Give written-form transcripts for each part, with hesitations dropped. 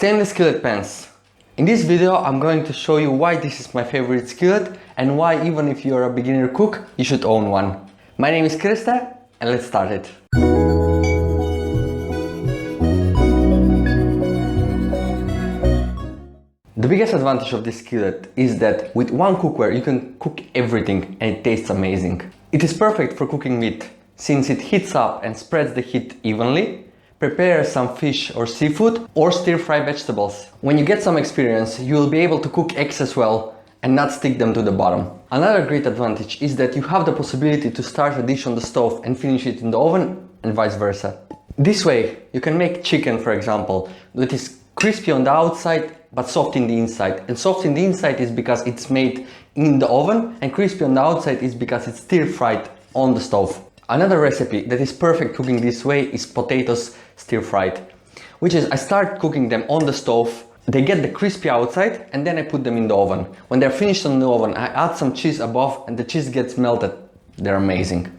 Stainless skillet pans. In this video I'm going to show you why this is my favorite skillet and why even if you're a beginner cook, you should own one. My name is Krista and let's start it. The biggest advantage of this skillet is that with one cookware you can cook everything and it tastes amazing. It is perfect for cooking meat since it heats up and spreads the heat evenly. Prepare some fish or seafood or stir-fry vegetables. When you get some experience, you will be able to cook eggs as well and not stick them to the bottom. Another great advantage is that you have the possibility to start a dish on the stove and finish it in the oven and vice versa. This way, you can make chicken, for example, that is crispy on the outside but soft in the inside. And soft in the inside is because it's made in the oven, and crispy on the outside is because it's stir-fried on the stove. Another recipe that is perfect cooking this way is potatoes stir-fried, which is I start cooking them on the stove, they get the crispy outside, and then I put them in the oven. When they're finished in the oven, I add some cheese above and the cheese gets melted. They're amazing.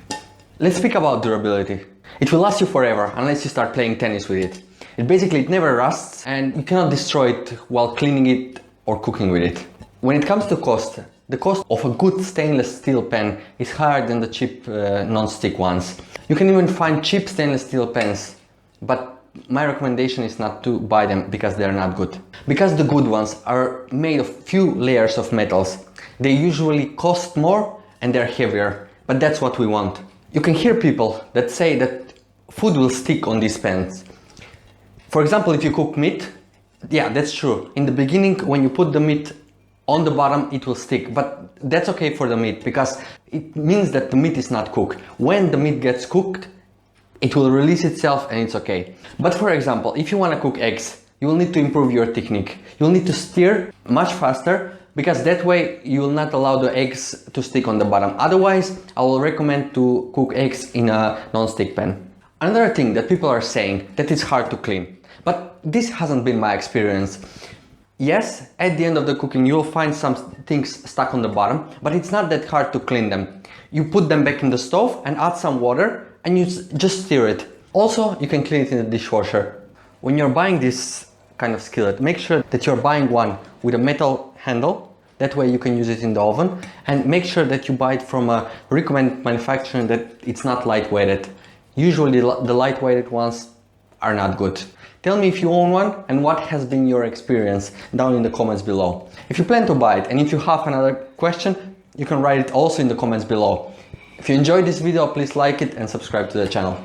Let's speak about durability. It will last you forever unless you start playing tennis with it. It never rusts and you cannot destroy it while cleaning it or cooking with it. When it comes to cost, the cost of a good stainless steel pan is higher than the cheap non-stick ones. You can even find cheap stainless steel pans, but my recommendation is not to buy them because they're not good. Because the good ones are made of few layers of metals, they usually cost more and they're heavier, but that's what we want. You can hear people that say that food will stick on these pans. For example, if you cook meat, yeah, that's true. In the beginning, when you put the meat on the bottom, it will stick, but that's okay for the meat because it means that the meat is not cooked. When the meat gets cooked, it will release itself and it's okay. But for example, if you want to cook eggs, you will need to improve your technique. You'll need to stir much faster because that way you will not allow the eggs to stick on the bottom. Otherwise, I will recommend to cook eggs in a non-stick pan. Another thing that people are saying that it's hard to clean, but this hasn't been my experience. Yes, at the end of the cooking you will find some things stuck on the bottom, but it's not that hard to clean them. You put them back in the stove and add some water and you just stir it. Also, you can clean it in the dishwasher. When you're buying this kind of skillet, make sure that you're buying one with a metal handle. That way you can use it in the oven, and make sure that you buy it from a recommended manufacturer that it's not lightweighted. Usually the lightweighted ones are not good. Tell me if you own one and what has been your experience down in the comments below. If you plan to buy it and if you have another question, you can write it also in the comments below. If you enjoyed this video, please like it and subscribe to the channel.